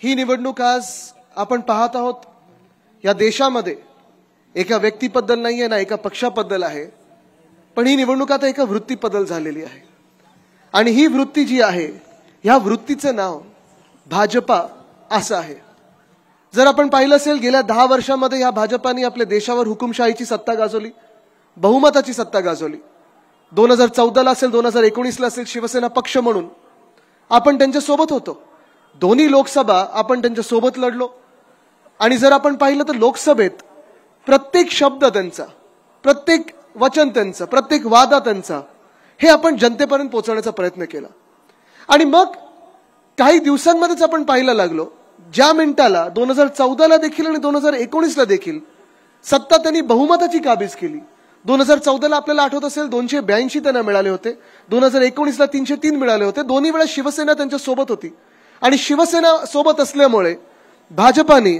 ही निवडणूक आज आपण पाहत आहोत या देशामध्ये एका व्यक्तीबद्दल नाहीये ना एका पक्षाबद्दल आहे, पण ही निवडणूक आता एका वृत्तीबद्दल झालेली आहे। आणि ही वृत्ती जी आहे ह्या वृत्तीचं नाव भाजपा असं आहे। जर आपण पाहिलं असेल गेल्या 10 वर्षांमध्ये या भाजपाने आपल्या देशावर हुकुमशाहीची सत्ता गाजवली, बहुमताची सत्ता गाजवली। 2014ला असेल 2019ला असेल शिवसेना पक्ष म्हणून आपण त्यांच्या सोबत होतो। दोन्ही लोकसभा आपण त्यांच्या सोबत लढलो। आणि जर आपण पाहिलं तर लोकसभेत प्रत्येक शब्द त्यांचा, प्रत्येक वचन त्यांचं, प्रत्येक वादा त्यांचा हे आपण जनतेपर्यंत पोहोचवण्याचा प्रयत्न केला। आणि मग काही दिवसांमध्येच आपण पाहायला लागलो ज्या मिनिटाला 2014ला देखील आणि 2019ला देखील सत्ता त्यांनी बहुमताची काबीज केली। 2014ला आपल्याला आठवत असेल 282 त्यांना मिळाले होते, 2019ला 303 मिळाले होते। दोन्ही वेळा शिवसेना त्यांच्या सोबत होती आणि शिवसेना सोबत असल्यामुळे भाजपाने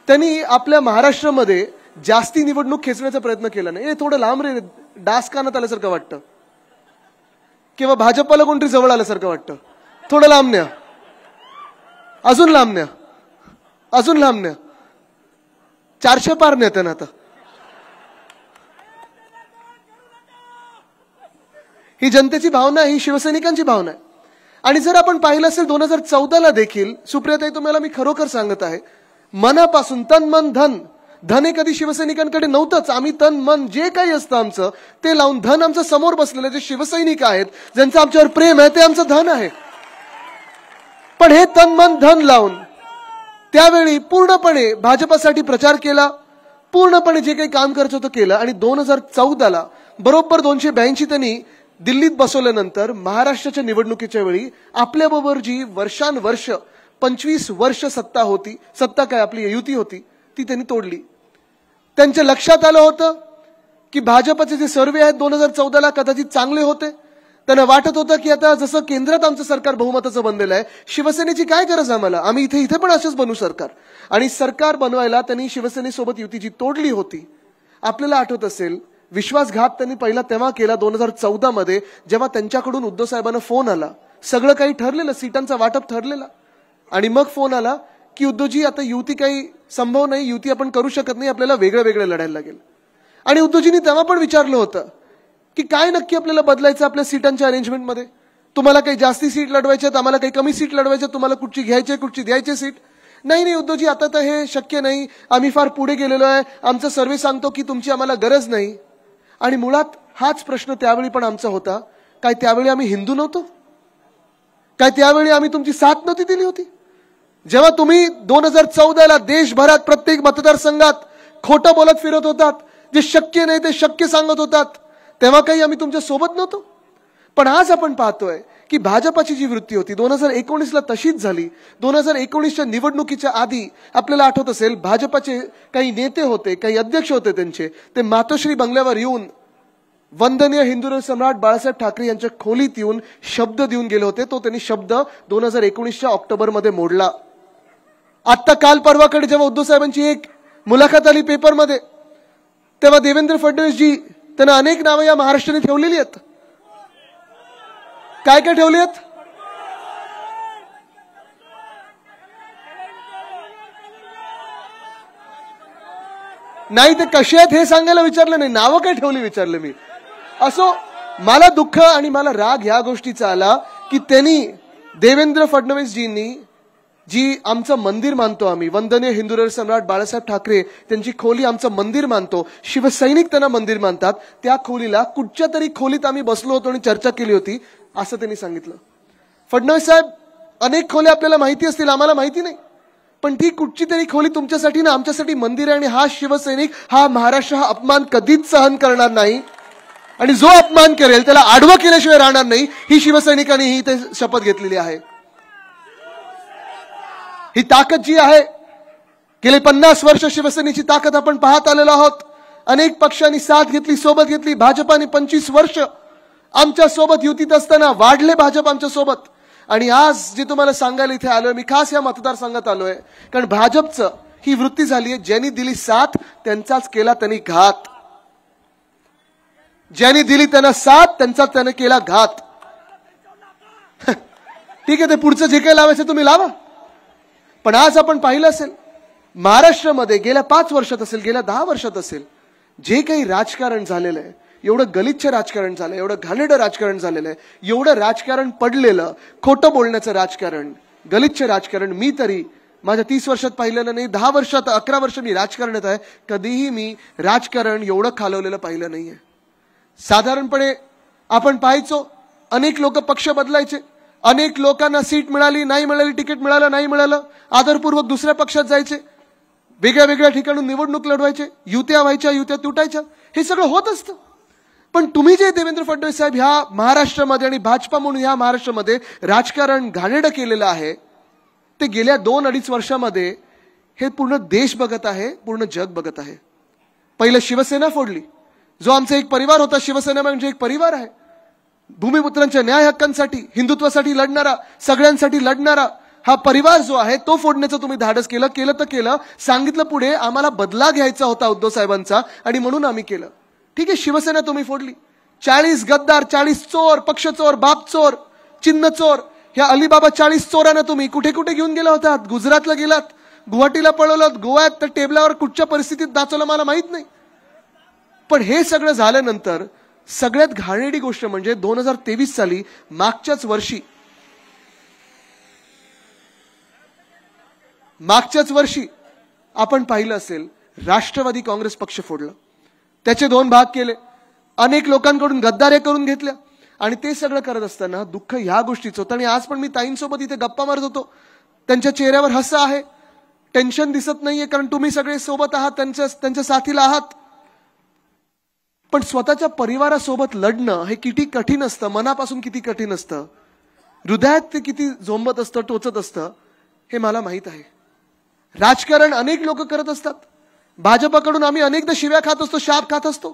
त्यांनी आपल्या महाराष्ट्रामध्ये जास्ती निवडणूक खेचण्याचा प्रयत्न केला नाही। हे थोडं लांब रे डास कानात आल्यासारखं वाटतं किंवा भाजपाला कोणतरी जवळ आल्यासारखं वाटतं। थोडं लांब न्या, अजून लांब न्या, अजून लांब न्या, 400 पार न्या त्यांना। आता ही जनतेची भावना आहे, ही शिवसैनिकांची भावना आहे। आणि जर आपण पाहिलं असेल 2014ला देखील सुप्रियाताई तुम्हाला मी खरोखर सांगत आहे मनापासून तन मन धन, धन हे कधी शिवसैनिकांकडे नव्हतंच। आम्ही तन मन जे काही असतं आमचं ते लावून, धन आमचं समोर बसलेलं जे शिवसैनिक आहेत ज्यांचं आमच्यावर प्रेम आहे ते आमचं धन आहे। पण हे तन मन धन लावून त्यावेळी पूर्णपणे भाजपासाठी प्रचार केला, पूर्णपणे जे काही काम करायचं होतं केलं। आणि 2014ला बरोबर 282 त्यांनी दिल्लीत बसवल्यानंतर महाराष्ट्राच्या निवडणुकीच्या वेळी आपल्याबरोबर जी वर्षानुवर्ष 25 वर्ष सत्ता होती, सत्ता काय आपली युती होती, ती त्यांनी तोडली। त्यांच्या लक्षात आलं होतं की भाजपचे जे सर्वे आहेत 2014ला कदाचित चांगले होते। त्यांना वाटत होतं की आता जसं केंद्रात आमचं सरकार बहुमताचं बनलेलं आहे, शिवसेनेची काय गरज आम्हाला, आम्ही इथे पण असेच बनवू सरकार। आणि सरकार बनवायला त्यांनी शिवसेनेसोबत युती जी तोडली होती, आपल्याला आठवत असेल विश्वासघात त्यांनी पहिला तेव्हा केला 2014मध्ये जेव्हा त्यांच्याकडून उद्धव साहेबांना फोन आला, सगळं काही ठरलेलं, सीटांचा वाटप ठरलेला। आणि मग फोन आला की उद्धवजी आता युती काही संभव नाही, युती आपण करू शकत नाही, आपल्याला वेगळं वेगळं लढायला लागेल। आणि उद्धवजींनी तेव्हा पण विचारलं होतं की काय नक्की आपल्याला बदलायचं आपल्या सीटांच्या अरेंजमेंटमध्ये, तुम्हाला काही जास्ती सीट लढवायच्यात, आम्हाला काही कमी सीट लढवायच्यात, तुम्हाला कुठची घ्यायची कुठची द्यायची सीट। नाही उद्धवजी आता तर हे शक्य नाही, आम्ही फार पुढे गेलेलो आहे, आमचा सर्वे सांगतो की तुमची आम्हाला गरज नाही। आणि मुळात हाच प्रश्न त्यावेळी पण आमचा होता, काय त्यावेळी आम्ही हिंदू नव्हतो, काय त्यावेळी आम्ही तुमची साथ नव्हती दिली होती? जेव्हा तुम्ही 2014ला देशभरात प्रत्येक मतदारसंघात खोटं बोलत फिरत होतात, जे शक्य नाही ते शक्य सांगत होतात, तेव्हा काही आम्ही तुमच्या सोबत नव्हतो? पण आज आपण पाहतोय की भाजपाची जी वृत्ती होती 2019ला तशीच झाली। 2019च्या निवडणुकीच्या आधी आपल्याला आठवत असेल भाजपाचे काही नेते होते, काही अध्यक्ष होते त्यांचे, ते मातोश्री बंगल्यावर येऊन वंदनीय हिंदू सम्राट बाळासाहेब ठाकरे यांच्या खोलीत येऊन शब्द देऊन गेले होते। तो त्यांनी शब्द 2019च्या ऑक्टोबरमध्ये मोडला। आता काल परवाकडे जेव्हा उद्धव साहेबांची एक मुलाखत आली पेपरमध्ये, तेव्हा देवेंद्र फडणवीसजी त्यांना अनेक नावं या महाराष्ट्राने ठेवलेली आहेत। काय काय ठेवली आहेत? नाही ते कसे आहेत हे सांगायला विचारलं नाही, नावं काय ठेवली विचारलं मी। असो, मला दुःख आणि मला राग ह्या गोष्टीचा आला की त्यांनी देवेंद्र फडणवीसजींनी जी आमचं मंदिर मानतो आम्ही, वंदनीय हिंदू सम्राट बाळासाहेब ठाकरे त्यांची खोली आमचं मंदिर मानतो, शिवसैनिक त्यांना मंदिर मानतात, त्या खोलीला कुठच्या तरी खोलीत आम्ही बसलो होतो आणि चर्चा केली होती असं त्यांनी सांगितलं। फडणवीस साहेब, अनेक खोल्या आपल्याला माहिती असतील, आम्हाला माहिती नाही, पण ती कुठची तरी खोली तुमच्यासाठी ना आमच्यासाठी मंदिर आहे। आणि हा शिवसैनिक, हा महाराष्ट्र हा अपमान कधीच सहन करणार नाही आणि जो अपमान करेल त्याला आडवं केल्याशिवाय राहणार नाही, ही शिवसैनिकांनी ही ते शपथ घेतलेली आहे। ही ताकद जी आहे, गेले 50 वर्ष शिवसेनेची ताकद आपण पाहत आलेलो आहोत। अनेक पक्षांनी साथ घेतली, सोबत घेतली। भाजपाने 25 वर्ष आमच्या सोबत युतीत असताना वाढले भाजप आमच्या सोबत। आणि आज जे तुम्हाला सांगायला इथे आलोय मी, खास या मतदारसंघात आलोय कारण भाजपचं ही वृत्ती झाली आहे, ज्यांनी दिली साथ त्यांचाच केला त्यांनी घात, ज्यांनी दिली त्यांना साथ त्यांचा त्याने केला घात। ठीक आहे, ते पुढचं जे काही लावायचं तुम्ही लावा, पण आज आपण पाहिलं असेल महाराष्ट्रामध्ये गेल्या 5 वर्षात असेल, गेल्या 10 वर्षात असेल, जे काही राजकारण झालेलं आहे, एवढं गलिच्छ राजकारण झालं, एवढं घाणेरडं राजकारण झालेलं आहे, एवढं राजकारण पडलेलं, खोटं बोलण्याचं राजकारण, गलिच्छ राजकारण मी तरी माझ्या 30 वर्षात पाहिलेलं नाही. 10 वर्षात 11 वर्ष मी राजकारणात आहे, कधीही मी राजकारण एवढं खालवलेलं पाहिलं नाहीये. साधारणपणे आपण पाहायचो अनेक लोक पक्ष बदलायचे, अनेक लोकांना सीट मिळाली नाही मिळाली, तिकीट मिळालं नाही मिळालं, आदरपूर्वक दुसऱ्या पक्षात जायचे, वेगळ्या वेगळ्या ठिकाणून निवडणूक लढवायचे, युत्या व्हायच्या, युत्या तुटायच्या, हे सगळं होत असतं. पण तुम्ही जे देवेंद्र फडणवीस साहेब ह्या महाराष्ट्रामध्ये आणि भाजपा म्हणून ह्या महाराष्ट्रामध्ये राजकारण घाणेरडं केलेलं आहे, ते गेल्या 2-2.5 वर्षामध्ये हे पूर्ण देश बघत आहे, पूर्ण जग बघत आहे. पहिलं शिवसेना फोडली, जो आमचा एक परिवार होता. शिवसेना म्हणजे एक परिवार आहे, भूमिपुत्रांच्या न्याय हक्कांसाठी, हिंदुत्वासाठी लढणारा, सगळ्यांसाठी लढणारा हा परिवार जो आहे तो फोडण्याचं तुम्ही धाडस केलं तर केलं. सांगितलं पुढे आम्हाला बदला घ्यायचा होता उद्धव साहेबांचा आणि म्हणून आम्ही केलं. ठीक आहे, शिवसेना तुम्ही फोडली. 40 गद्दार, 40 चोर, पक्ष चोर, बाप चोर, चिन्ह चोर, ह्या अलिबाबा 40 चोरांना तुम्ही कुठे कुठे घेऊन गेला होतात? गुजरातला गेलात, गुवाहाटीला पळवलं, गोव्यात तर टेबलावर कुठच्या परिस्थितीत नाचवलं मला माहित नाही. पण हे सगळं झाल्यानंतर सगळ्यात घाणेरडी गोष्ट म्हणजे 2023 साली मागच्याच वर्षी आपण पाहिलं असेल राष्ट्रवादी काँग्रेस पक्ष फोडलं, त्याचे 2 भाग केले, अनेक लोकांकडून गद्दाऱ्या करून घेतल्या आणि ते सगळं करत असताना दुःख ह्या गोष्टीचं होतं. आणि आज पण मी ताईंसोबत इथे गप्पा मारत होतो, त्यांच्या चेहऱ्यावर हसं आहे, टेन्शन दिसत नाहीये, कारण तुम्ही सगळे सोबत आहात, त्यांच्या साथीला आहात. पण स्वतःच्या परिवारासोबत लढणं हे किती कठीण असतं, मनापासून किती कठीण असतं, हृदयात ते किती झोंबत असतं, टोचत असतं, हे मला माहित आहे. राजकारण अनेक लोक करत असतात, भाजपकडून आम्ही अनेकदा शिव्या खात असतो, शाप खात असतो,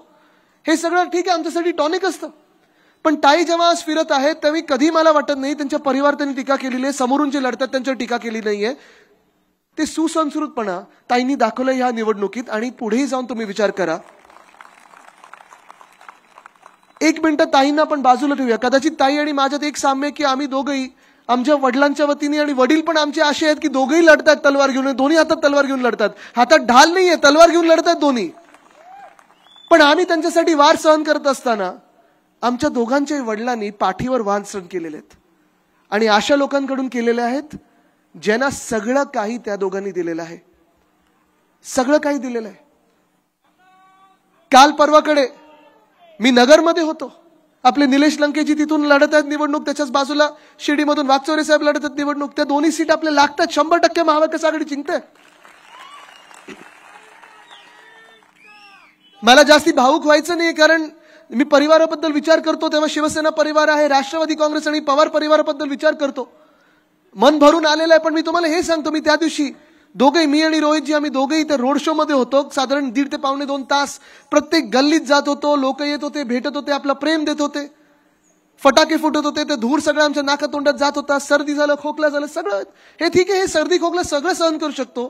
हे सगळं ठीक आहे, आमच्यासाठी टॉनिक असतं. पण ताई जेव्हा आज फिरत आहेत तेव्हा कधी मला वाटत नाही त्यांच्या परिवार त्यांनी टीका केलेली आहे, समोरून जे लढतात त्यांच्यावर टीका केली नाहीये. ते सुसंस्कृतपणा ताईंनी दाखवलं ह्या निवडणुकीत. आणि पुढेही जाऊन तुम्ही विचार करा, 1 मिनिट ताईंना आपण बाजूला ठेवूया. कदाचित ताई आणि माझ्यात एक साम्य की आम्ही दोघंही आमच्या वडिलांच्या वतीने, आणि वडील पण आमचे असे आहेत की दोघेही लढतात तलवार घेऊन, दोन्ही हातात तलवार घेऊन लढतात, हातात ढाल नाहीये, तलवार घेऊन लढतात दोन्ही. पण आम्ही त्यांच्यासाठी वार सहन करत असताना आमच्या दोघांच्या वडिलांनी पाठीवर वार सहन केलेले आहेत आणि अशा लोकांकडून केलेले आहेत ज्यांना सगळं काही त्या दोघांनी दिलेलं आहे, सगळं काही दिलेलं आहे. काल परवाकडे मी नगरमध्ये होतो, आपले निलेश लंकेजी तिथून लढत आहेत निवडणूक, त्याच्याच बाजूला शिर्डीमधून वागचौरे साहेब लढत आहेत निवडणूक. त्या दोन्ही सीट आपल्याला लागतात, 100% महाविकास आघाडी जिंकते. मला जास्ती भावुक व्हायचं नाही, कारण मी परिवाराबद्दल विचार करतो तेव्हा शिवसेना परिवार आहे, राष्ट्रवादी काँग्रेस आणि पवार परिवाराबद्दल विचार करतो, मन भरून आलेलं आहे. पण मी तुम्हाला हे सांगतो, मी त्या दिवशी दोघे, मी आणि रोहितजी, आम्ही दोघेही त्या रोड शो मध्ये होतो, साधारण 1.5 ते 1.5-2 तास प्रत्येक गल्लीत जात होतो, लोक येत होते, भेटत होते, आपला प्रेम देत होते, फटाके फुटत होते, ते धूर सगळं आमच्या नाका तोंडात जात होता, सर्दी झालं, खोकला झालं, सगळं हे ठीक आहे, हे सर्दी खोकला सगळं सहन करू शकतो.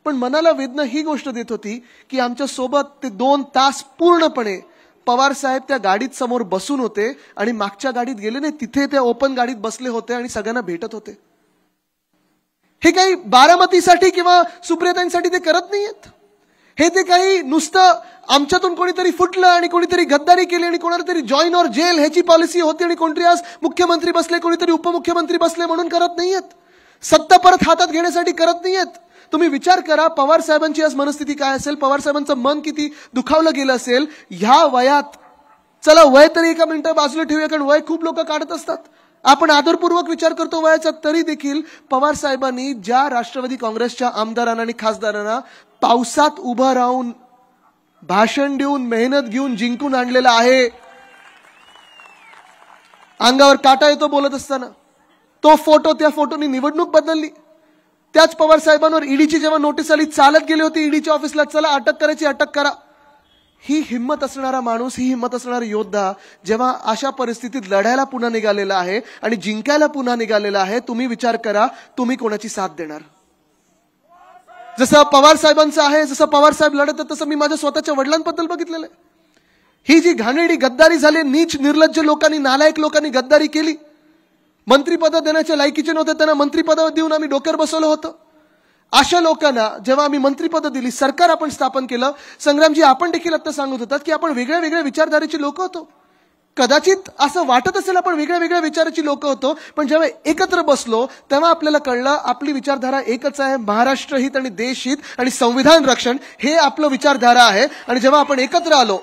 पण मनाला वेदना ही गोष्ट देत होती की आमच्या सोबत ते 2 तास पूर्णपणे पवार साहेब त्या गाडीत समोर बसून होते आणि मागच्या गाडीत गेले नाही, तिथे त्या ओपन गाडीत बसले होते आणि सगळ्यांना भेटत होते. हे काही बारामतीसाठी किंवा सुप्रियाताईंसाठी ते करत नाहीयेत. हे ते काही नुसतं आमच्यातून कोणीतरी फुटलं आणि कोणीतरी गद्दारी केली आणि कोणाला तरी जॉईन ऑर जेल ह्याची पॉलिसी होती आणि कोणतरी आज मुख्यमंत्री बसले, कोणीतरी उपमुख्यमंत्री बसले म्हणून करत नाहीयेत. सत्ता परत हातात घेण्यासाठी करत नाहीयेत. तुम्ही विचार करा पवार साहेबांची आज मनस्थिती काय असेल, पवार साहेबांचं मन किती दुखावलं गेलं असेल ह्या वयात. चला वय तरी एका मिनिटं बाजूला ठेवूया, कारण वय खूप लोक काढत असतात, आपण आदरपूर्वक विचार करतो वयाचा, तरी देखील पवार साहेबांनी ज्या राष्ट्रवादी काँग्रेसच्या आमदारांना आणि खासदारांना पावसात उभं राहून भाषण देऊन मेहनत घेऊन जिंकून आणलेलं आहे, अंगावर काटा येतो बोलत असताना, तो फोटो, त्या फोटोनी निवडणूक बदलली. त्याच पवार साहेबांवर ईडीची जेव्हा नोटीस आली, चालत गेले होते ईडीच्या ऑफिसला, चला अटक करायची अटक करा. ही हिम्मत असणारा माणूस, ही हिम्मत असणारा योद्धा जेव्हा अशा परिस्थितीत लढायला पुन्हा निघालेला आहे आणि जिंकायला पुन्हा निघालेला आहे, तुम्ही विचार करा तुम्ही कोणाची साथ देणार. जसं पवार साहेबांचं आहे, जसं पवार साहेब लढत तसं मी माझ्या स्वतःच्या वडिलांबद्दल बघितलेलं आहे. ही जी घाणेरडी गद्दारी झाली, नीच निर्लज्ज लोकांनी, नालायक लोकांनी गद्दारी केली, मंत्रिपद देण्याच्या लायकीचे नव्हते, त्यांना मंत्रिपद देऊन आम्ही डोक्यावर बसवलं होतं. अशा लोकांना जेव्हा आम्ही मंत्रिपद दिली, सरकार आपण स्थापन केलं, संग्रामजी आपण देखील आता सांगत होतात की आपण वेगळ्या वेगळ्या विचारधारेची लोक होतो. कदाचित असं वाटत असेल आपण वेगळ्या वेगळ्या विचाराची लोक होतो, पण जेव्हा एकत्र बसलो तेव्हा आपल्याला कळलं आपली विचारधारा एकच आहे. महाराष्ट्र हित आणि देश हित आणि संविधान रक्षण हे आपलं विचारधारा आहे. आणि जेव्हा आपण एकत्र आलो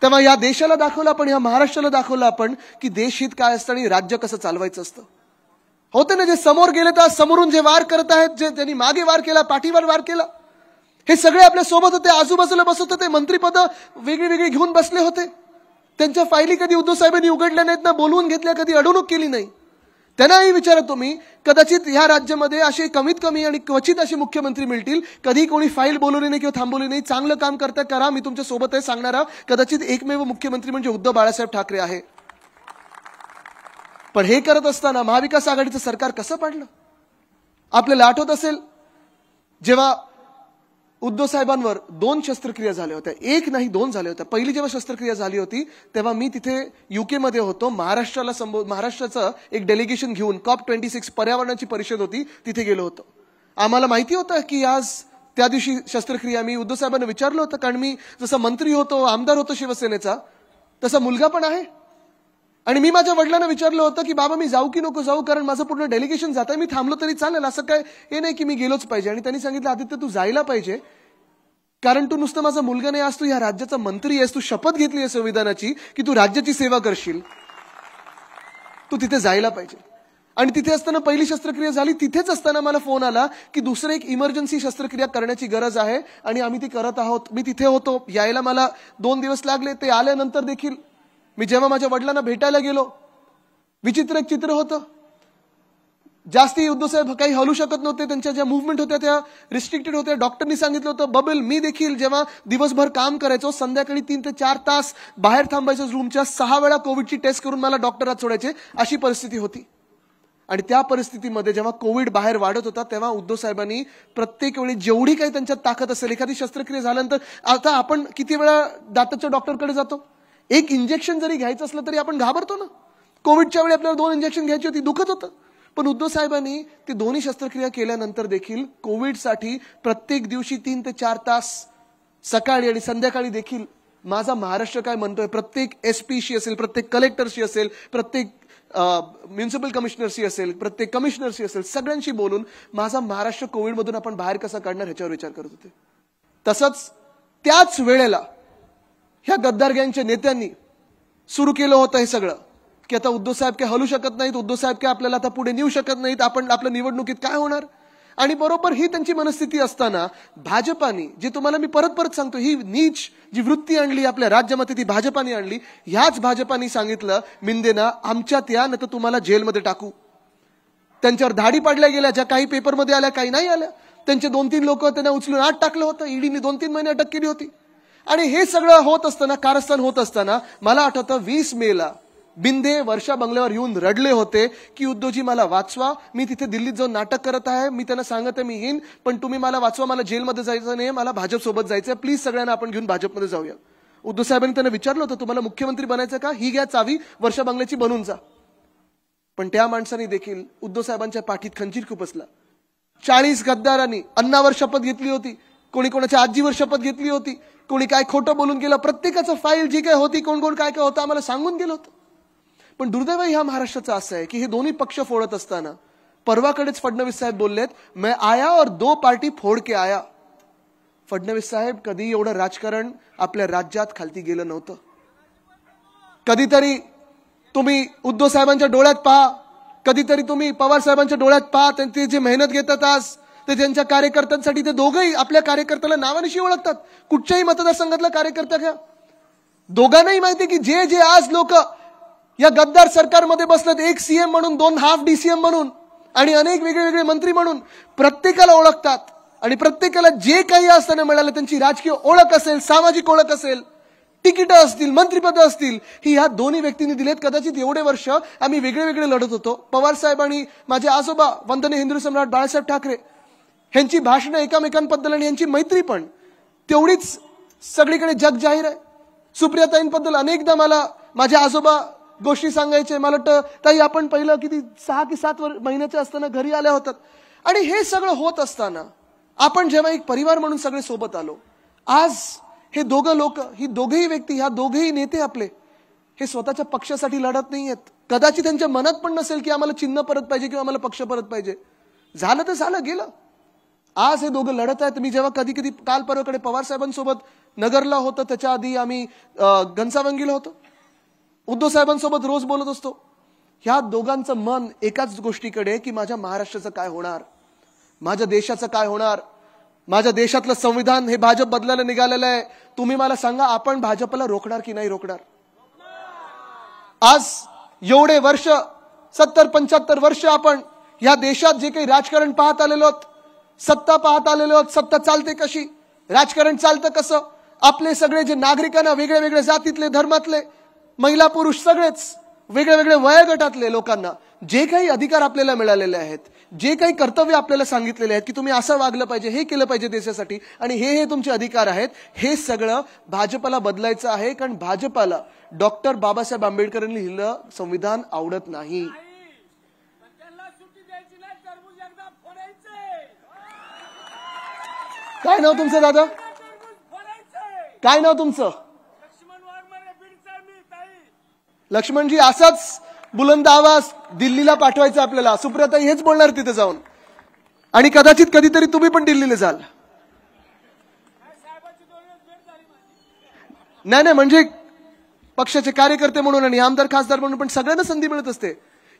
तेव्हा या देशाला दाखवलं आपण, या महाराष्ट्राला दाखवलं आपण की देश हित काय असतं आणि राज्य कसं चालवायचं असतं. होते ना, जे समोर गेले तर समोरून जे वार करत आहेत, जे त्यांनी मागे वार केला, पाठीवर वार केला, हे सगळे आपल्या सोबत होते, आजूबाजूला बसत होते, मंत्रिपद वेगळी वेगळी घेऊन बसले होते. त्यांच्या फायली कधी उद्धव साहेबांनी उघडल्या नाहीत ना, बोलवून घेतल्या, कधी अडवणूक केली नाही. त्यांनाही विचारा तुम्ही, कदाचित ह्या राज्यामध्ये असे कमीत कमी आणि क्वचित असे मुख्यमंत्री मिळतील कधी कोणी फाईल बोलवली नाही किंवा थांबवली नाही. चांगलं काम करता करा, मी तुमच्या सोबत आहे सांगणारा कदाचित एकमेव मुख्यमंत्री म्हणजे उद्धव बाळासाहेब ठाकरे आहे. पण हे करत असताना महाविकास आघाडीचं सरकार कसं पाडलं आपल्याला आठवत असेल. जेव्हा उद्धव साहेबांवर 2 शस्त्रक्रिया झाल्या होत्या, 1 नाही 2 झाल्या होत्या. पहिली जेव्हा शस्त्रक्रिया झाली होती तेव्हा मी तिथे UK मध्ये होतो. महाराष्ट्राचं एक डेलिगेशन घेऊन COP26 पर्यावरणाची परिषद होती, तिथे गेलो होतो. आम्हाला माहिती होतं की आज त्या दिवशी शस्त्रक्रिया. मी उद्धव साहेबांना विचारलं होतं, कारण मी जसं मंत्री होतो, आमदार होतो शिवसेनेचा, तसा मुलगा पण आहे. आणि मी माझ्या वडिलांना विचारलं होतं की बाबा मी जाऊ की नको जाऊ, कारण माझं पूर्ण डेलिगेशन जात आहे, मी थांबलो तरी चालेल, असं काय हे नाही की मी गेलोच पाहिजे. आणि त्यांनी सांगितलं आदित्य तू जायला पाहिजे, कारण तू नुसतं माझा मुलगा नाही, आज तू या राज्याचा मंत्री आहेस, तू शपथ घेतली आहे संविधानाची की तू राज्याची सेवा करशील, तू तिथे जायला पाहिजे. आणि तिथे असताना पहिली शस्त्रक्रिया झाली. तिथेच असताना मला फोन आला की दुसरं एक इमर्जन्सी शस्त्रक्रिया करण्याची गरज आहे आणि आम्ही ती करत आहोत. मी तिथे होतो, यायला मला 2 दिवस लागले. ते आल्यानंतर देखील मी जेव्हा माझ्या वडिलांना भेटायला गेलो, विचित्र एक चित्र होतं. जास्ती उद्धव साहेब काही हलू शकत नव्हते, त्यांच्या ज्या मुवमेंट होत्या त्या रिस्ट्रिक्टेड होत्या. डॉक्टरनी सांगितलं होतं बबल. मी देखील जेव्हा दिवसभर काम करायचो, संध्याकाळी 3 ते 4 तास बाहेर थांबायचो रूमच्या, 6 वेळा कोविडची टेस्ट करून मला डॉक्टरात सोडायचे, अशी परिस्थिती होती. आणि त्या परिस्थितीमध्ये जेव्हा कोविड बाहेर वाढत होता तेव्हा उद्धव साहेबांनी प्रत्येक वेळी जेवढी काही त्यांच्यात ताकद असेल, एखादी शस्त्रक्रिया झाल्यानंतर आता आपण किती वेळा दाताच्या डॉक्टरकडे जातो, एक इंजेक्शन जरी घ्यायचं असलं तरी आपण घाबरतो ना. कोविडच्या वेळी आपल्याला 2 इंजेक्शन घ्यायची होती, दुखत होतं. पण उद्धव साहेबांनी ते दोन्ही शस्त्रक्रिया केल्यानंतर देखील कोविडसाठी प्रत्येक दिवशी 3 ते 4 तास सकाळी आणि संध्याकाळी देखील माझा महाराष्ट्र काय म्हणतोय, प्रत्येक SP-शी असेल, प्रत्येक कलेक्टरशी असेल, प्रत्येक म्युनिसिपल कमिशनरशी असेल, प्रत्येक कमिशनरशी असेल, सगळ्यांशी बोलून माझा महाराष्ट्र कोविडमधून आपण बाहेर कसा काढणार ह्याच्यावर विचार करत होते. तसंच त्याच वेळेला ह्या गद्दार गँगच्या नेत्यांनी सुरू केलं होतं हे सगळं की आता उद्धव साहेब काय हलू शकत नाहीत, उद्धव साहेब काय आपल्याला आता पुढे नेऊ शकत नाहीत, आपण आपल्या निवडणुकीत काय होणार. आणि बरोबर ही त्यांची मनस्थिती असताना भाजपाने, जे तुम्हाला मी परत परत सांगतो, ही नीच जी वृत्ती आणली आपल्या राज्यामध्ये ती भाजपाने आणली. ह्याच भाजपाने सांगितलं मिंदेना आमच्यात या, नाही तर तुम्हाला जेलमध्ये टाकू. त्यांच्यावर धाडी पाडल्या गेल्या, ज्या काही पेपरमध्ये आल्या, काही नाही आल्या. त्यांचे 2-3 लोक त्यांना उचलून आत टाकलं होतं, ईडीने 2-3 महिने अटक केली होती. आणि हे सगळं होत असताना, कारस्थान होत असताना मला आठवतं 20 मेला बिंदे वर्षा बंगल्यावर येऊन रडले होते की उद्धवजी मला वाचवा, मी तिथे दिल्लीत जाऊन नाटक करत आहे, मी त्यांना सांगत आहे मी येईन, पण तुम्ही मला वाचवा, मला जेलमध्ये जायचं नाही, मला भाजप सोबत जायचंय, प्लीज सगळ्यांना आपण घेऊन भाजपमध्ये जाऊया. उद्धव साहेबांनी त्यांना विचारलं होतं तुम्हाला मुख्यमंत्री बनायचं का, ही घ्या चावी, वर्षा बंगल्याची बनून जा. पण त्या माणसाने देखील उद्धव साहेबांच्या पाठीत खंजीर खुपसला. 40 गद्दारांनी अन्नावर शपथ घेतली होती, कोणी कोणाच्या आजीवर शपथ घेतली होती, कोणी काय खोटं बोलून गेलं, प्रत्येकाचं फाईल जी काय होती, कोण कोण काय काय होतं आम्हाला सांगून गेलं होतं. पण दुर्दैव ह्या महाराष्ट्राचं असं आहे की हे दोन्ही पक्ष फोडत असताना परवाकडेच फडणवीस साहेब बोललेत मैं आया और 2 पार्टी फोड के आया. फडणवीस साहेब, कधी एवढं राजकारण आपल्या राज्यात खालती गेलं नव्हतं. कधीतरी तुम्ही उद्धव साहेबांच्या डोळ्यात पहा, कधीतरी तुम्ही पवार साहेबांच्या डोळ्यात पहा, त्यांची जे मेहनत घेतात आज ते त्यांच्या कार्यकर्त्यांसाठी, ते दोघंही आपल्या कार्यकर्त्याला नावानिशी ओळखतात. कुठच्याही मतदारसंघातला कार्यकर्ता घ्या, दोघांनाही माहिती की जे जे आज लोक या गद्दार सरकारमध्ये बसलेत, एक CM म्हणून, 2 हाफ DCM म्हणून आणि अनेक वेगळे वेगळे मंत्री म्हणून, प्रत्येकाला ओळखतात. आणि प्रत्येकाला जे काही असताना मिळालं, त्यांची राजकीय ओळख असेल, सामाजिक ओळख असेल, तिकीटं असतील, मंत्रिपदं असतील, ही ह्या दोन्ही व्यक्तींनी दिलेत. कदाचित एवढे वर्ष आम्ही वेगळे वेगळे लढत होतो. पवार साहेब आणि माझे आजोबा वंदनीय हिंदू सम्राट बाळासाहेब ठाकरे यांची भाषणं एकमेकांबद्दल आणि यांची मैत्री पण तेवढीच सगळीकडे जग जाहीर आहे. सुप्रियाताईंबद्दल अनेकदा मला माझे आजोबा गोष्टी सांगायचे. मला वाटतं ताई आपण पहिलं किती 6 की 7 महिन्याचे असताना घरी आल्या होतात आणि हे सगळं होत असताना आपण जेव्हा एक परिवार म्हणून सगळे सोबत आलो, आज हे दोघं लोक, ही दोघेही व्यक्ती, ह्या दोघेही नेते आपले, हे स्वतःच्या पक्षासाठी लढत नाहीयेत. कदाचित त्यांच्या मनात पण नसेल की आम्हाला चिन्ह परत पाहिजे किंवा आम्हाला पक्ष परत पाहिजे. झालं तर झालं, गेलं. आज हे दोघं लढत आहेत. मी जेव्हा कधी कधी काल परवाकडे पवार साहेबांसोबत नगरला होतं, त्याच्या आधी आम्ही घनसावंगीला होतो, उद्धव साहेबांसोबत रोज बोलत असतो. ह्या दोघांचं मन एकाच गोष्टीकडे की माझ्या महाराष्ट्राचं काय होणार, माझ्या देशाचं काय होणार. माझ्या देशातलं संविधान हे भाजप बदलायला निघालेलं आहे. तुम्ही मला सांगा, आपण भाजपला रोखणार की नाही रोखणार? आज एवढे वर्ष, 70-75 वर्ष आपण या देशात जे काही राजकारण पाहत आलेलो आहोत, सत्ता पाहत आलेलो आहोत, सत्ता चालते कशी, राजकारण चालतं कसं, आपले सगळे जे नागरिकांना वेगळ्या वेगळ्या जातीतले, धर्मातले, महिला पुरुष सगळेच वेगळ्या वेगळ्या वयोगटातले लोकांना जे काही अधिकार आपल्याला मिळालेले आहेत, जे काही कर्तव्य आपल्याला सांगितलेले आहेत की तुम्ही असं वागलं पाहिजे, हे केलं पाहिजे देशासाठी, आणि हे तुमचे अधिकार आहेत, हे सगळं भाजपला बदलायचं आहे. कारण भाजपला डॉक्टर बाबासाहेब आंबेडकरांनी लिहिलेलं संविधान आवडत नाही. काय नाव तुमचं दादा? काय नाव तुमचं? लक्ष्मणजी. असाच बुलंद आवाज दिल्लीला पाठवायचा आपल्याला. सुप्रियाताई हेच बोलणार तिथे जाऊन, आणि कदाचित कधीतरी तुम्ही पण दिल्लीला जाल. नाही, म्हणजे पक्षाचे कार्यकर्ते म्हणून आणि आमदार खासदार म्हणून पण सगळ्यांना संधी मिळत असते.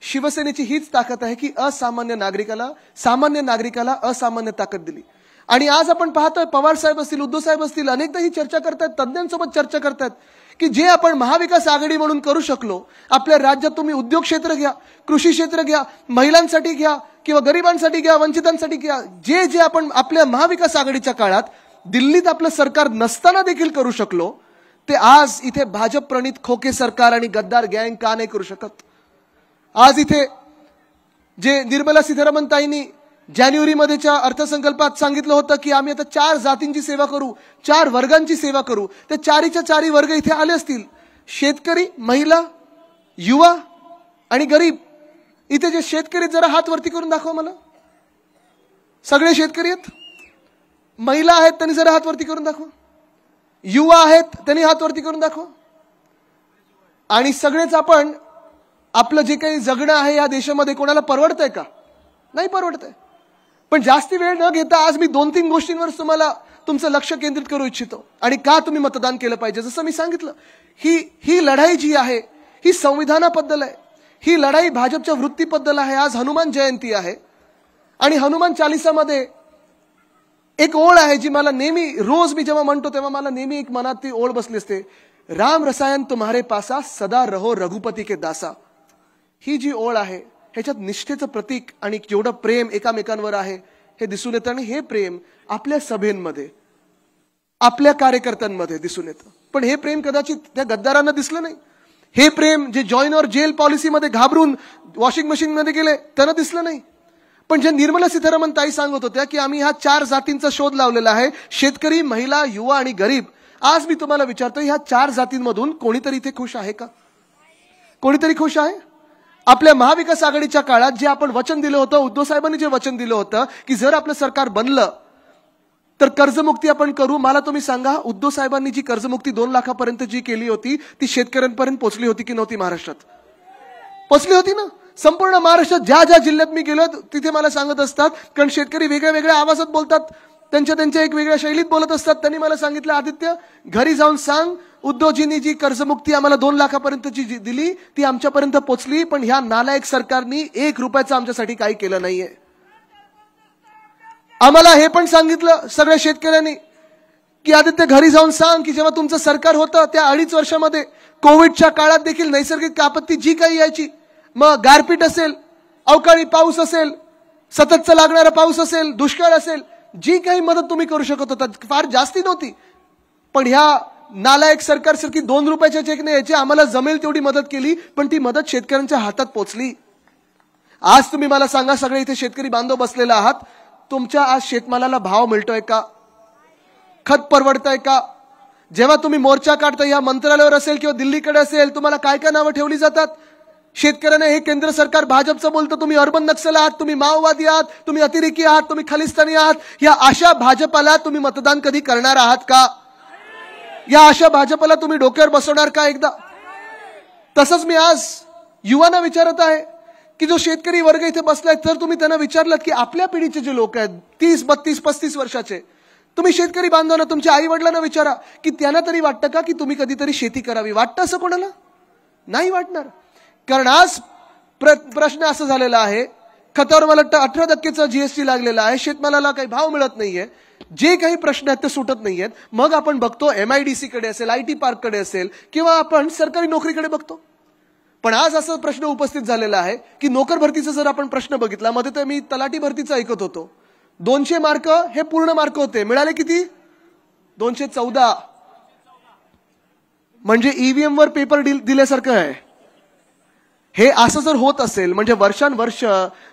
शिवसेनेची हीच ताकद आहे की सामान्य नागरिकाला असामान्य ताकद दिली. आणि आज आपण पाहतोय, पवार साहेब असतील, उद्धव साहेब असतील, अनेकदा ही चर्चा करतात, तज्ञांसोबत चर्चा करतात की जे आपण महाविकास आघाडी म्हणून करू शकलो, आपल्या राज्यात तुम्ही उद्योग क्षेत्र घ्या, कृषी क्षेत्र घ्या, महिलांसाठी घ्या किंवा गरिबांसाठी घ्या, वंचितांसाठी घ्या, जे जे आपण आपल्या महाविकास आघाडीच्या काळात दिल्लीत आपलं सरकार नसताना देखील करू शकलो, ते आज इथे भाजप प्रणित खोके सरकार आणि गद्दार गँग का नाही करू शकत? आज इथे जे निर्मला सीतारामन ताईंनी जानेवारीमध्येच्या अर्थसंकल्पात सांगितलं होतं की आम्ही आता 4 जातींची सेवा करू, 4 वर्गांची सेवा करू, ते 4च्या 4 वर्ग इथे आले असतील. शेतकरी, महिला, युवा आणि गरीब. इथे जे शेतकरी, जरा हात वरती करून दाखवा मला. सगळे शेतकरी आहेत, महिला आहेत, त्यांनी जरा हात वरती करून दाखवा, युवा आहेत, त्यांनी हात वरती करून दाखवा. आणि सगळेच आपण आपलं जे काही जगणं आहे या देशामध्ये कोणाला परवडतंय का? नाही परवडतंय. पण जास्ती वेळ न घेता आज मी 2-3 गोष्टींवर तुम्हाला तुमचं लक्ष केंद्रित करू इच्छितो, आणि का तुम्ही मतदान केलं पाहिजे. जसं मी सांगितलं, ही लढाई जी आहे ही संविधानाबद्दल आहे, ही लढाई भाजपच्या वृत्तीबद्दल आहे. आज हनुमान जयंती आहे आणि हनुमान चालिसामध्ये एक ओळ आहे जी मला नेहमी, रोज मी जेव्हा म्हणतो तेव्हा मला नेहमी एक मनात ती ओळ बसली असते. राम रसायन तुम्हारे पासा, सदा रहो रघुपती के दासा. ही जी ओळ आहे ह्याच्यात निष्ठेचं प्रतीक आणि जेवढं प्रेम एकामेकांवर आहे हे दिसून येतं. आणि हे प्रेम आपल्या सभेंमध्ये, आपल्या कार्यकर्त्यांमध्ये दिसून येतं. पण हे प्रेम कदाचित त्या गद्दारांना दिसलं नाही. हे प्रेम जे जॉईन और जेल पॉलिसीमध्ये घाबरून वॉशिंग मशीनमध्ये गेले त्यांना दिसलं नाही. पण जे निर्मला सीतारामन ताई सांगत होत्या की आम्ही ह्या 4 जातींचा शोध लावलेला आहे, शेतकरी, महिला, युवा आणि गरीब. आज मी तुम्हाला विचारतो, ह्या 4 जातींमधून कोणीतरी इथे खुश आहे का? कोणीतरी खुश आहे? आपल्या महाविकास आघाडीच्या काळात जे आपण वचन दिलं होतं, उद्धव साहेबांनी जे वचन दिलं होतं की जर आपलं सरकार बनलं तर कर्जमुक्ती आपण करू. मला तुम्ही सांगा, उद्धव साहेबांनी जी कर्जमुक्ती 2 लाखापर्यंत जी केली होती ती शेतकऱ्यांपर्यंत पोहोचली होती की नव्हती? महाराष्ट्रात पोहोचली होती ना. संपूर्ण महाराष्ट्रात ज्या ज्या जिल्ह्यात मी गेलो तिथे मला सांगत असतात, कारण शेतकरी वेगळ्या वेगळ्या आवाजात बोलतात, त्यांच्या एक वेगळ्या शैलीत बोलत असतात. त्यांनी मला सांगितलं, आदित्य घरी जाऊन सांग, उद्धवजींनी जी कर्जमुक्ती आम्हाला 2 लाखापर्यंतची दिली ती आमच्यापर्यंत पोहोचली, पण ह्या नालायक सरकारनी 1 रुपयाचं आमच्यासाठी काही केलं नाहीये. आम्हाला हे पण सांगितलं सगळ्या शेतकऱ्यांनी की आदित्य घरी जाऊन सांग की जेव्हा तुमचं सरकार होतं त्या 2.5 वर्षामध्ये कोविडच्या काळात देखील नैसर्गिक आपत्ती जी काही यायची, मग गारपीट असेल, अवकाळी पाऊस असेल, सततचा लागणारा पाऊस असेल, दुष्काळ असेल, जी काही मदत तुम्ही करू शकत होता फार जास्ती नव्हती, पण ह्या नालायक सरकारसारखी 2 रुपयाच्या चेकने यायची आम्हाला जमेल तेवढी मदत केली, पण ती मदत शेतकऱ्यांच्या हातात पोहोचली. आज तुम्ही मला सांगा, सगळे इथे शेतकरी बांधव बसलेला आहात, तुमच्या आज शेतमालाला भाव मिळतोय का? खत परवडतंय का? जेव्हा तुम्ही मोर्चा काढता या मंत्रालयावर असेल किंवा दिल्लीकडे असेल, तुम्हाला काय काय नावं ठेवली जातात? शेतकऱ्यांना हे केंद्र सरकार भाजपचं बोलतं तुम्ही अर्बन नक्सल आहात, तुम्ही माओवादी आहात, तुम्ही अतिरेकी आहात, तुम्ही खलिस्तानी आहात. या अशा भाजपाला तुम्ही मतदान कधी करणार आहात का? या अशा भाजपाला तुम्ही डोक्यावर बसवणार का एकदा? तसंच मी आज युवांना विचारत आहे की जो शेतकरी वर्ग इथे बसलाय, तर तुम्ही त्यांना विचारलं की आपल्या पिढीचे जे लोक आहेत 30, 32, 35 वर्षाचे, तुम्ही शेतकरी बांधवांना, तुमच्या आई वडिलांना विचारा की त्यांना तरी वाटतं का की तुम्ही कधीतरी शेती करावी? वाटतं असं कोणाला? नाही वाटणार. कारण आज प्रश्न असं झालेला आहे, खतावर मला वाटतं 18% जीएसटी लागलेला आहे, शेतमालाला काही भाव मिळत नाहीये, जे काही प्रश्न आहेत ते सुटत नाहीयेत. मग आपण बघतो MIDC कडे असेल, IT पार्ककडे असेल, किंवा आपण सरकारी नोकरीकडे बघतो. पण आज असा प्रश्न उपस्थित झालेला आहे की नोकर भरतीचा जर आपण प्रश्न बघितला, मध्ये तर मी तलाठी भरतीचं ऐकत होतो, 200 मार्क हे पूर्ण मार्क होते, मिळाले किती? 214. म्हणजे EVM वर पेपर दिल्यासारखं आहे. हे असं जर होत असेल म्हणजे वर्षानुवर्ष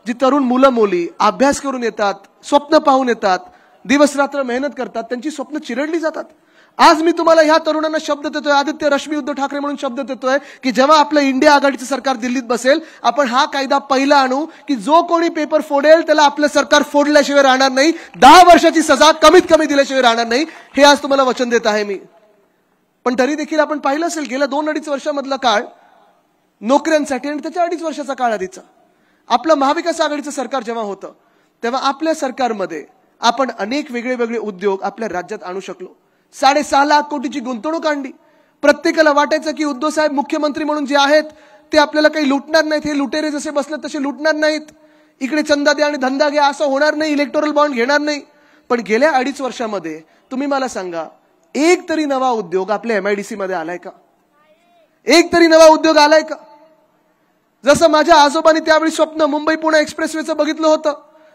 जी तरुण मुलं मुली अभ्यास करून येतात, स्वप्न पाहून येतात, दिवस रात्र मेहनत करतात, त्यांची स्वप्न चिरडली जातात. आज मी तुम्हाला ह्या तरुणांना शब्द देतोय, आदित्य रश्मी उद्धव ठाकरे म्हणून शब्द देतोय की जेव्हा आपलं इंडिया आघाडीचं सरकार दिल्लीत बसेल, आपण हा कायदा पहिला आणू की जो कोणी पेपर फोडेल त्याला आपलं सरकार फोडल्याशिवाय राहणार नाही, 10 वर्षाची सजा कमीत कमी दिल्याशिवाय राहणार नाही. हे आज तुम्हाला वचन देत आहे मी. पण तरी देखील आपण पाहिलं असेल गेल्या 2-2.5 वर्षामधला काळ नोकऱ्यांसाठी, आणि त्याच्या 2.5 वर्षाचा काळ आधीचा आपलं महाविकास आघाडीचं सरकार जेव्हा होतं, तेव्हा आपल्या सरकारमध्ये आपण अनेक वेगळे वेगळे उद्योग आपल्या राज्यात आणू शकलो. 6.5 लाख कोटीची गुंतवणूक आणली. प्रत्येकाला वाटायचं की उद्धव साहेब मुख्यमंत्री म्हणून जे आहेत ते आपल्याला काही लुटणार नाहीत, हे लुटेरे जसे बसले तसे लुटणार नाहीत, इकडे चंदा द्या आणि धंदा घ्या असं होणार नाही, इलेक्टोरल बॉन्ड घेणार नाही. पण गेल्या 2.5 वर्षामध्ये तुम्ही मला सांगा, एक तरी नवा उद्योग आपल्या MIDC मध्ये आलाय का? एक तरी नवा उद्योग आलाय का? जसं माझ्या आजोबांनी त्यावेळी स्वप्न मुंबई पुणे एक्सप्रेसवेचं बघितलं होतं,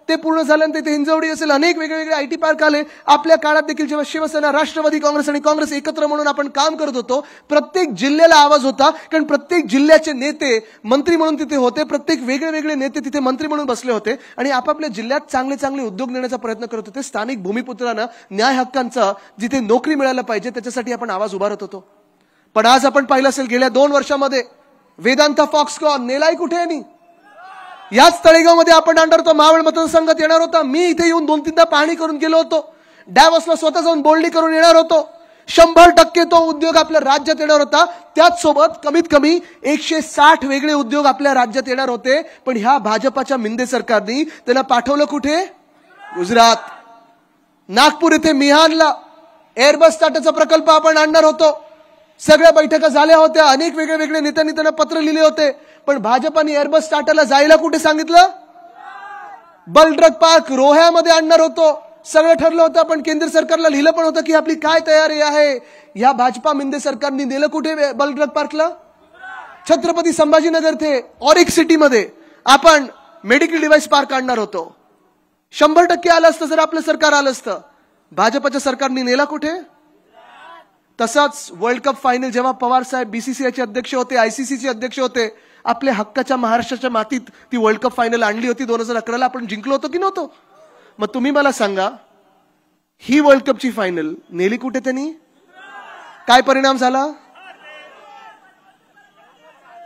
ते पूर्ण झाल्यानंतर इथे हिंजवडी असेल, अनेक वेगवेगळे IT पार्क आले. आपल्या काळात देखील जेव्हा शिवसेना, राष्ट्रवादी काँग्रेस आणि काँग्रेस एकत्र म्हणून आपण काम करत होतो, प्रत्येक जिल्ह्याला आवाज होता, कारण प्रत्येक जिल्ह्याचे नेते मंत्री म्हणून तिथे होते, प्रत्येक वेगळे वेगळे नेते तिथे मंत्री म्हणून बसले होते आणि आपापल्या जिल्ह्यात चांगले चांगले उद्योग नेण्याचा प्रयत्न करत होते. स्थानिक भूमिपुत्रांना न्याय हक्कांचा जिथे नोकरी मिळायला पाहिजे त्याच्यासाठी आपण आवाज उभारत होतो. पण आज आपण पाहिलं असेल गेल्या 2 वर्षामध्ये वेदांता फॉक्सकॉन नेलाय कुठे? आणि याच तळेगावमध्ये आपण आणणार होतो, मावळ मतदारसंघात येणार होता. मी इथे येऊन 2-3दा पाहणी करून गेलो होतो, डॅवॉसला स्वतः जाऊन बोलणी करून येणार होतो. 100% तो उद्योग आपल्या राज्यात येणार होता. त्याच सोबत कमीत कमी 160 वेगळे उद्योग आपल्या राज्यात येणार होते. पण ह्या भाजपाच्या मिंदे सरकारने त्यांना पाठवलं कुठे? गुजरात. नागपूर येथे मिहानला एअरबस टाटाचा प्रकल्प आपण आणणार होतो. सगळ्या बैठका झाल्या होत्या, अनेक वेगळे वेगळे नेत्यांनी त्यांना पत्र लिहिले होते. पण भाजपाने एअरबस टाटाला जायला कुठे सांगितलं? बलड्रग पार्क रोह्यामध्ये आणणार होतो. सगळं ठरलं होतं, पण केंद्र सरकारला लिहिलं पण होतं की आपली काय तयारी आहे. या भाजपा मिंदे सरकारने नेलं कुठे बलड्रग पार्कला? छत्रपती संभाजीनगर थे ऑरिक सिटीमध्ये आपण मेडिकल डिव्हाइस पार्क आणणार होतो. 100% आलं असतं जर आपलं सरकार आलं असतं. भाजपाच्या सरकारने नेला कुठे? तसाच वर्ल्ड कप फायनल जेव्हा पवार साहेब BCCIचे अध्यक्ष होते, ICCचे अध्यक्ष होते, आपल्या हक्काच्या महाराष्ट्राच्या मातीत ती वर्ल्ड कप फायनल आणली होती. 2011ला आपण जिंकलो होतो की नव्हतो? मग तुम्ही मला सांगा, ही वर्ल्ड कपची फायनल नेली कुठे त्यांनी? काय परिणाम झाला?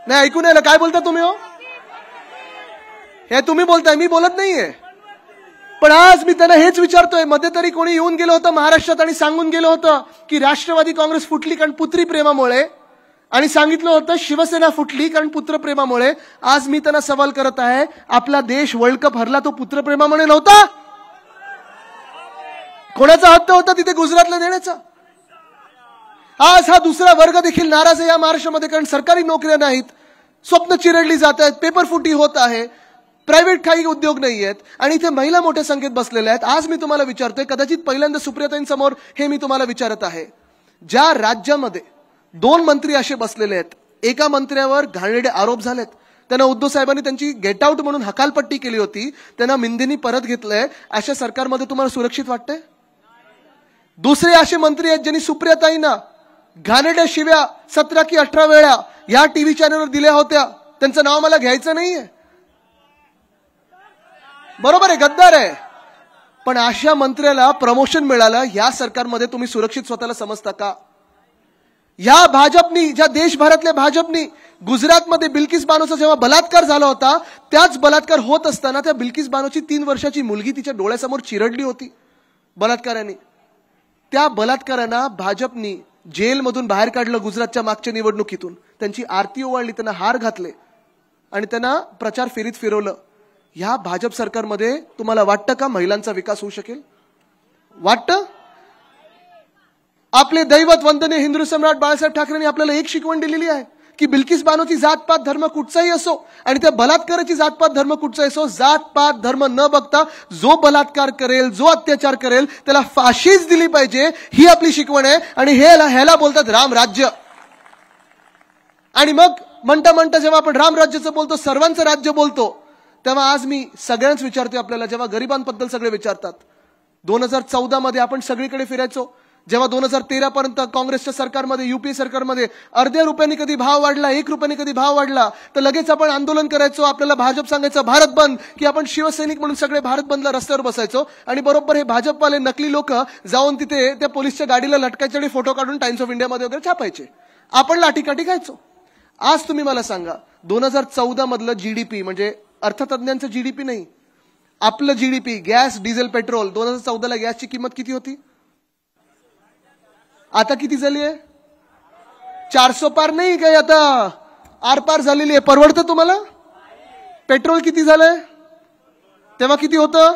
नाही ऐकून आलं? काय बोलता तुम्ही? हो, हे तुम्ही बोलताय, मी बोलत नाहीये. पण आज मी त्यांना हेच विचारतोय, मध्ये तरी कोणी येऊन गेलं होतं महाराष्ट्रात आणि सांगून गेलं होतं की राष्ट्रवादी काँग्रेस फुटली कारण पुत्री प्रेमामुळे, आणि सांगितलं होतं शिवसेना फुटली कारण पुत्रप्रेमामुळे. आज मी त्यांना सवाल करत आहे, आपला देश वर्ल्ड कप हरला तो पुत्रप्रेमामुळे नव्हता? कोणाचा हट्ट होता तिथे गुजरातला देण्याचा? आज हा दुसरा वर्ग देखील नाराज आहे या महाराष्ट्रामध्ये, कारण सरकारी नोकऱ्या नाहीत, स्वप्न चिरडली जात आहेत, पेपर फुटी होत आहे, प्रायव्हेट काही उद्योग नाही आहेत, आणि इथे महिला मोठ्या संख्येत बसलेल्या आहेत. आज मी तुम्हाला विचारतोय, कदाचित पहिल्यांदा सुप्रियाताईंसमोर हे मी तुम्हाला विचारत आहे, ज्या राज्यामध्ये 2 मंत्री असे बसलेले आहेत, एका मंत्र्यावर घाणेरडे आरोप झालेत, त्यांना उद्धव साहेबांनी त्यांची गेट आउट म्हणून हकालपट्टी केली होती, त्यांना मिंदेनी परत घेतलंय, अशा सरकारमध्ये तुम्हाला सुरक्षित वाटतंय? दुसरे असे मंत्री आहेत ज्यांनी सुप्रियाताईंना घाणेरड्या शिव्या 17 की 18 वेळा या टीव्ही चॅनलवर दिल्या होत्या. त्यांचं नाव मला घ्यायचं नाहीये, बरोबर आहे, गद्दार आहे. पण अशा मंत्र्याला प्रमोशन मिळालं, या सरकारमध्ये तुम्ही सुरक्षित स्वतःला समजता का? या भाजपनी, ज्या देशभरातल्या भाजपनी गुजरातमध्ये बिल्किस बानोचा जेव्हा बलात्कार झाला होता, त्याच बलात्कार होत असताना त्या बिल्किस बानोची 3 वर्षाची मुलगी तिच्या डोळ्यासमोर चिरडली होती बलात्काराने. त्या बलात्कारांना भाजपनी जेलमधून बाहेर काढलं गुजरातच्या मागच्या निवडणुकीतून. त्यांची आरती ओवाळली, त्यांना हार घातले आणि त्यांना प्रचार फेरीत फिरवलं. ह्या भाजप सरकारमध्ये तुम्हाला वाटतं का महिलांचा विकास होऊ शकेल? वाटतं? आपले दैवत वंदनीय हिंदू सम्राट बाळासाहेब ठाकरेंनी आपल्याला एक शिकवण दिलेली आहे की बिल्किस बानोची जातपात धर्म कुठचाही असो आणि त्या बलात्काराची जातपात धर्म कुठचाही असो, जातपात धर्म न बघता जो बलात्कार करेल, जो अत्याचार करेल त्याला फाशीच दिली पाहिजे, ही आपली शिकवण आहे. आणि ह्याला बोलतात रामराज्य. आणि मग म्हणता म्हणता जेव्हा आपण रामराज्याचं बोलतो, सर्वांचं राज्य बोलतो, तेव्हा आज मी सगळ्यांच विचारतोय आपल्याला, जेव्हा गरिबांबद्दल सगळे विचारतात, 2014 मध्ये आपण सगळीकडे फिरायचो, जेव्हा 2013 पर्यंत काँग्रेसच्या सरकारमध्ये, युपीए सरकारमध्ये अर्ध्या रुपयांनी कधी भाव वाढला, 1 रुपयाने कधी भाव वाढला तर लगेच आपण आंदोलन करायचो. आपल्याला भाजप सांगायचं भारत बंद, की आपण शिवसैनिक म्हणून सगळे भारत बंदला रस्त्यावर बसायचो. आणि बरोबर हे भाजपवाले नकली लोक जाऊन तिथे त्या पोलिसच्या गाडीला लटकायचे आणि फोटो काढून टाइम्स ऑफ इंडियामध्ये वगैरे छापायचे. आपण लाठीकाठी खायचो. आज तुम्ही मला सांगा, 2014 मधलं जीडीपी, म्हणजे अर्थतज्ञांचं जीडीपी नाही, आपलं जीडीपी, गॅस, डिझेल, पेट्रोल, 2014ला गॅसची किंमत किती होती? आता किती झाली आहे? 400 पार नाही काय, आता आरपार झालेली आहे. परवडतं तुम्हाला? पेट्रोल किती झालंय? तेव्हा किती होतं?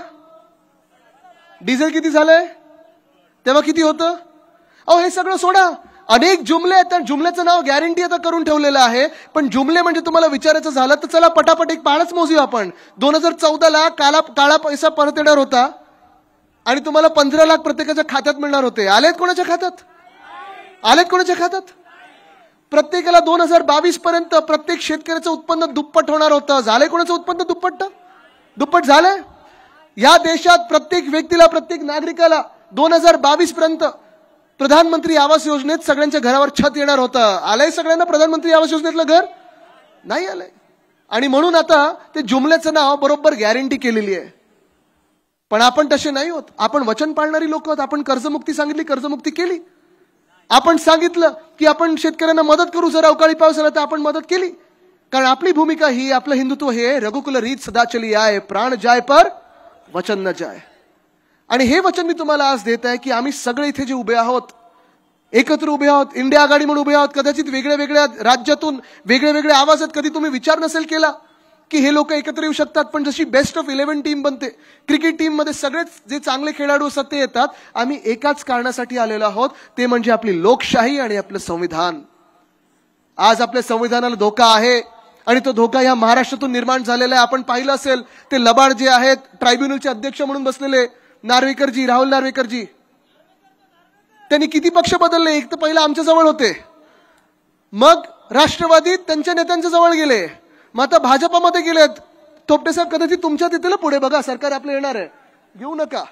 डिझेल किती झालंय? तेव्हा किती होतं? अहो हे सगळं सोडा, अनेक जुमले आहेत. त्या जुमल्याचं नाव गॅरंटी आता करून ठेवलेलं आहे. पण जुमले म्हणजे तुम्हाला विचारायचं झालं तर चला पटापट एक पाळच मोजूया आपण. 2014ला काळा पैसा परत येणार होता आणि तुम्हाला 15 लाख प्रत्येकाच्या खात्यात मिळणार होते. आलेत कोणाच्या खात्यात? आलेत कोणाच्या खात्यात? प्रत्येकाला 2022 पर्यंत प्रत्येक शेतकऱ्याचं उत्पन्न दुप्पट होणार होतं. झालंय कोणाचं उत्पन्न दुप्पट झालंय? या देशात प्रत्येक व्यक्तीला, प्रत्येक नागरिकाला 2022 पर्यंत प्रधानमंत्री आवास योजनेत सगळ्यांच्या घरावर छत येणार होतं. आलंय सगळ्यांना प्रधानमंत्री आवास योजनेतलं घर? नाही आलंय. आणि म्हणून आता ते जुमल्याचं नाव बरोबर गॅरंटी केलेली आहे. पण आपण तसे नाही होत. आपण वचन पाळणारी लोक आहोत. आपण कर्जमुक्ती सांगितली, कर्जमुक्ती केली. आपण सांगितलं की आपण शेतकऱ्यांना मदत करू, जर अवकाळी पाऊस आला तर आपण मदत केली. कारण आपली भूमिका ही, आपलं हिंदुत्व हे रघुकुल रीत सदा चली आए, प्राण जाय पर वचन न जाय. आणि हे वचन मी तुम्हाला आज देत आहे की आम्ही सगळे इथे जे उभे आहोत, एकत्र उभे आहोत, इंडिया आघाडी म्हणून उभे आहोत. कदाचित वेगळ्या वेगळ्या राज्यातून वेगळे वेगळे आवाज आहेत. कधी तुम्ही विचार नसेल केला की हे लोक एकत्र येऊ शकतात. पण जशी बेस्ट ऑफ 11 टीम बनते, क्रिकेट टीम मध्ये सगळेच जे चांगले खेळाडू असतात ते येतात. आम्ही एकाच कारणासाठी आलेलो आहोत, ते म्हणजे आपली लोकशाही आणि आपलं संविधान. आज आपल्या संविधानाला धोका आहे आणि तो धोका या महाराष्ट्रातून निर्माण झालेला आहे. आपण पाहिलं असेल ते लबाड जे आहेत, ट्रायब्युनलचे अध्यक्ष म्हणून बसलेले नार्वेकरजी, राहुल नार्वेकरजी, त्यांनी किती पक्ष बदलले? एक तर पहिला आमच्या जवळ होते, मग राष्ट्रवादीत त्यांच्या नेत्यांच्या जवळ गेले, मग आता भाजपामध्ये गेलेत. थोपटे साहेब कदाचित तुमच्या तिथे पुढे बघा, सरकार आपलं येणार आहे, घेऊ नका.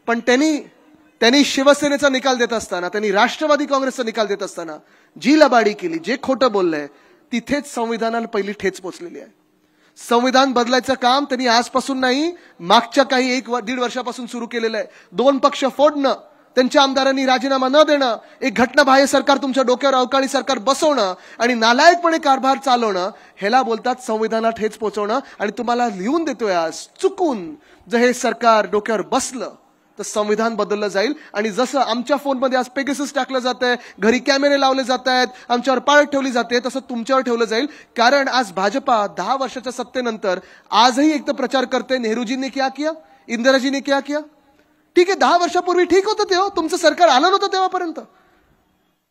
पण त्यांनी शिवसेनेचा निकाल देत असताना, त्यांनी राष्ट्रवादी काँग्रेसचा निकाल देत असताना जी लबाडी केली, जे खोटं बोललंय, तिथेच संविधानाला पहिली ठेच पोचलेली आहे. संविधान बदलायचं काम त्यांनी आजपासून नाही, मागच्या काही 1-1.5 वर्षापासून सुरू केलेलं आहे. 2 पक्ष फोडणं, त्यांच्या आमदारांनी राजीनामा न देणं, एक घटनाबाह्य सरकार तुमच्या डोक्यावर अवकाळी सरकार बसवणं आणि नालायकपणे कारभार चालवणं, ह्याला बोलतात संविधानाला ठेच पोचवणं. आणि तुम्हाला लिहून देतोय आज, चुकून जर हे सरकार डोक्यावर बसलं तर संविधान बदललं जाईल. आणि जसं आमच्या फोनमध्ये आज पेगासस टाकलं जात आहे, घरी कॅमेरे लावले जात आहेत, आमच्यावर पाळत ठेवली जाते, तसं तुमच्यावर ठेवलं जाईल. कारण आज भाजपा 10 वर्षाच्या सत्तेनंतर आजही एक तर प्रचार करते, नेहरूजींनी क्या किया, इंदिराजींनी क्या किया. ठीक आहे, 10 वर्षापूर्वी ठीक होतं तेव्हा, तुमचं सरकार आलं नव्हतं तेव्हापर्यंत.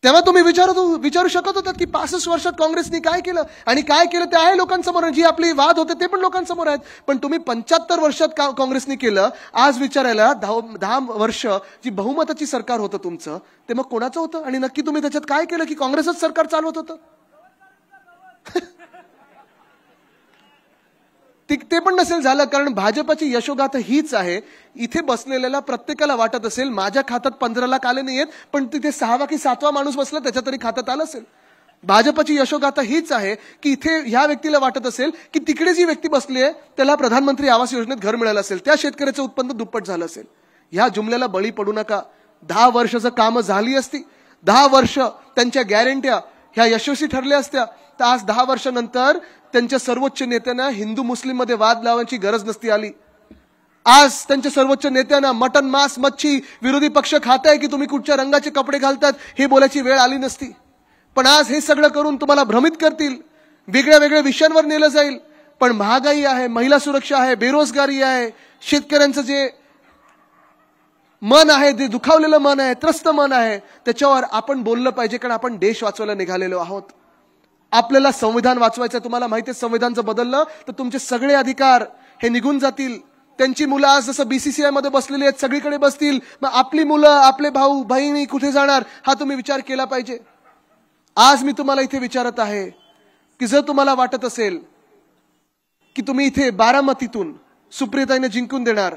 तेव्हा तुम्ही विचारू शकत होतात की 65 वर्षात काँग्रेसनी काय केलं आणि काय केलं ते आहे लोकांसमोर. जी आपली वाद होते ते पण लोकांसमोर आहेत. पण तुम्ही 75 वर्षात काँग्रेसनी केलं, आज विचारायला 10 वर्ष जी बहुमताची सरकार होतं तुमचं, ते मग कोणाचं होतं आणि नक्की तुम्ही त्याच्यात काय केलं की काँग्रेसच सरकार चालवत होतं? ते पण नसेल झालं, कारण भाजपाची यशोगाथा हीच आहे. इथे बसलेल्याला प्रत्येकाला वाटत असेल माझ्या खात्यात 15 लाख आले नाहीयेत, पण तिथे 6वा की 7वा माणूस बसला त्याच्या तरी खात्यात आलं असेल. भाजपाची यशोगाथा हीच आहे की इथे ह्या व्यक्तीला वाटत असेल की तिकडे जी व्यक्ती बसली आहे त्याला प्रधानमंत्री आवास योजनेत घर मिळालं असेल, त्या शेतकऱ्याचं उत्पन्न दुप्पट झालं असेल. ह्या जुमल्याला बळी पडू नका. 10 वर्षाचं कामं झाली असती 10 वर्ष त्यांच्या गॅरंट्या ह्या यशस्वी ठरल्या असत्या तर आज 10 वर्षानंतर त्यांच्या सर्वोच्च नेत्यांना हिंदू मुस्लिम मध्ये वाद लावायची गरज नसती आली. आज त्यांच्या सर्वोच्च नेत्यांना मटन मांस मच्छी विरोधी पक्ष खाताय की तुम्ही कुठच्या रंगाचे कपडे घालतात हे बोलायची वेळ आली नसती. पण आज हे सगळं करून तुम्हाला भ्रमित करतील, वेगळ्या वेगळ्या विषयांवर नेलं जाईल. पण महागाई आहे, महिला सुरक्षा आहे, बेरोजगारी आहे, शेतकऱ्यांचं जे मन आहे, जे दुखावलेलं मन आहे, त्रस्त मन आहे, त्याच्यावर आपण बोललं पाहिजे. कारण आपण देश वाचवायला निघालेलो आहोत. आपल्याला संविधान वाचवायचं. तुम्हाला माहिती आहे संविधान जर बदललं तर तुमचे सगळे अधिकार हे निघून जातील. त्यांची मुलं आज जसं बीसीसीआय मध्ये बसलेली आहेत सगळीकडे बसतील. मग आपली मुलं, आपले भाऊ बहिणी कुठे जाणार हा तुम्ही विचार केला पाहिजे. आज मी तुम्हाला इथे विचारत आहे की जर तुम्हाला वाटत असेल की तुम्ही इथे बारामतीतून सुप्रियाताईंना जिंकून देणार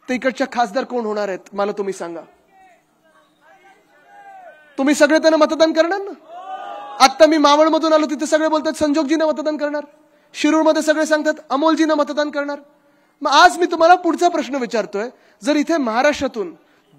तर इकडच्या खासदार कोण होणार आहेत मला तुम्ही सांगा. तुम्ही सगळे त्यांना मतदान करणार ना. आता मी मावळमधून आलो तिथे सगळे बोलतात संजोगजींना मतदान करणार. शिरूरमध्ये सगळे सांगतात अमोलजींना मतदान करणार. मग आज मी तुम्हाला पुढचा प्रश्न विचारतोय, जर इथे महाराष्ट्रातून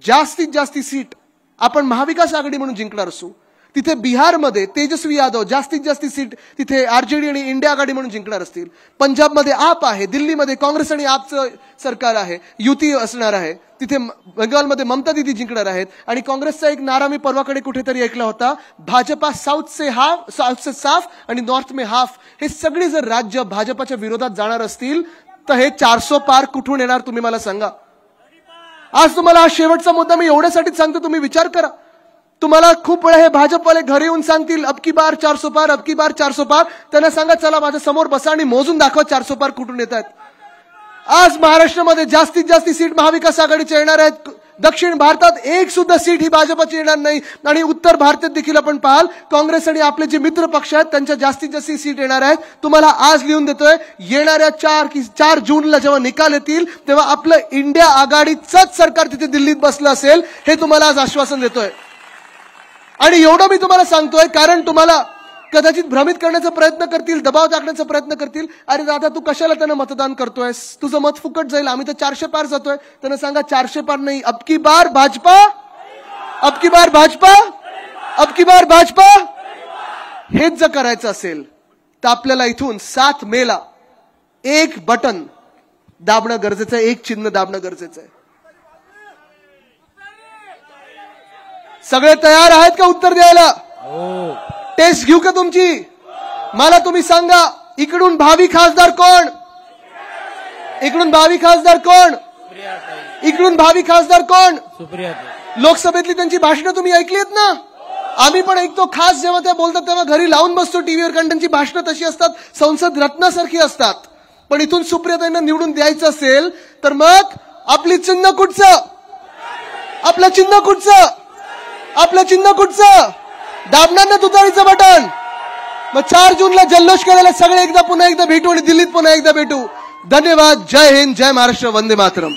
जास्तीत जास्त सीट आपण महाविकास आघाडी म्हणून जिंकणार असू, तिथे बिहारमध्ये तेजस्वी यादव जास्तीत जास्त सीट तिथे आरजेडी आणि इंडिया आघाडी म्हणून जिंकणार असतील, पंजाबमध्ये आप आहे, दिल्लीमध्ये काँग्रेस आणि आपचं सरकार आहे, युती असणार आहे, तिथे बंगालमध्ये ममता दीदी जिंकणार आहेत आणि काँग्रेसचा एक नारा मी परवाकडे कुठेतरी ऐकला होता, भाजपा साऊथ से साफ आणि नॉर्थ में हाफ. हे सगळे जर राज्य भाजपाच्या विरोधात जाणार असतील तर हे 400 पार कुठून येणार तुम्ही मला सांगा. आज तुम्हाला हा शेवटचा मुद्दा मी एवढ्यासाठीच सांगतो, तुम्ही विचार करा. तुम्हाला खूप वेळा हे भाजपवाले घरी येऊन सांगतील अब की बार 400 पार, अब की बार 400 पार. त्यांना सांगा चला माझ्या समोर बसा आणि मोजून दाखवा 400 पार कुठून येत आहेत. आज महाराष्ट्रामध्ये जास्तीत जास्त सीट महाविकास आघाडीचे येणार आहेत. दक्षिण भारतात एक सुद्धा सीट ही भाजपची येणार नाही आणि उत्तर भारतात देखील आपण पाहाल काँग्रेस आणि आपले जे मित्र पक्ष आहेत त्यांच्या जास्तीत जास्त सीट येणार आहेत. तुम्हाला आज लिहून देतोय, येणाऱ्या 4 जूनला जेव्हा निकाल येतील तेव्हा आपलं इंडिया आघाडीचंच सरकार तिथे दिल्लीत बसलं असेल हे तुम्हाला आज आश्वासन देतोय. आणि एवढं मी तुम्हाला सांगतोय कारण तुम्हाला कदाचित भ्रमित करण्याचा प्रयत्न करतील, दबाव टाकण्याचा प्रयत्न करतील. अरे दादा तू कशाला त्यांना मतदान करतोयस, तुझं मत फुकट जाईल, आम्ही तर 400 पार जातोय. त्यांना सांगा 400 पार नाही, अब की बार भाजपा, अब की बार भाजपा, अब की बार भाजपा. हेच जर करायचं असेल तर आपल्याला इथून 7 मेला एक बटन दाबणं गरजेचं आहे, एक चिन्ह दाबणं गरजेचं आहे. सगळे तयार आहेत का उत्तर द्यायला? टेस्ट घेऊ का तुमची? मला तुम्ही सांगा इकडून भावी खासदार कोण? इकडून भावी खासदार कोण? इकडून भावी खासदार कोण? लोकसभेतली त्यांची भाषणं तुम्ही ऐकलीत ना? आम्ही पण ऐकतो. खास जेव्हा त्या बोलतात तेव्हा घरी लावून बसतो टीव्हीवर, कारण त्यांची भाषणं तशी असतात, संसद रत्नासारखी असतात. पण इथून सुप्रियाताईंना निवडून द्यायचं असेल तर मग आपली चिन्ह कुठचं? आपलं चिन्ह कुठचं? आपलं चिन्ह कुठचं? दाबणार ना तुतारीचं बटन. मग 4 जूनला जल्लोष करायला सगळे एकदा पुन्हा एकदा भेटू आणि दिल्लीत पुन्हा एकदा भेटू. धन्यवाद. जय हिंद, जय महाराष्ट्र, वंदे मातरम.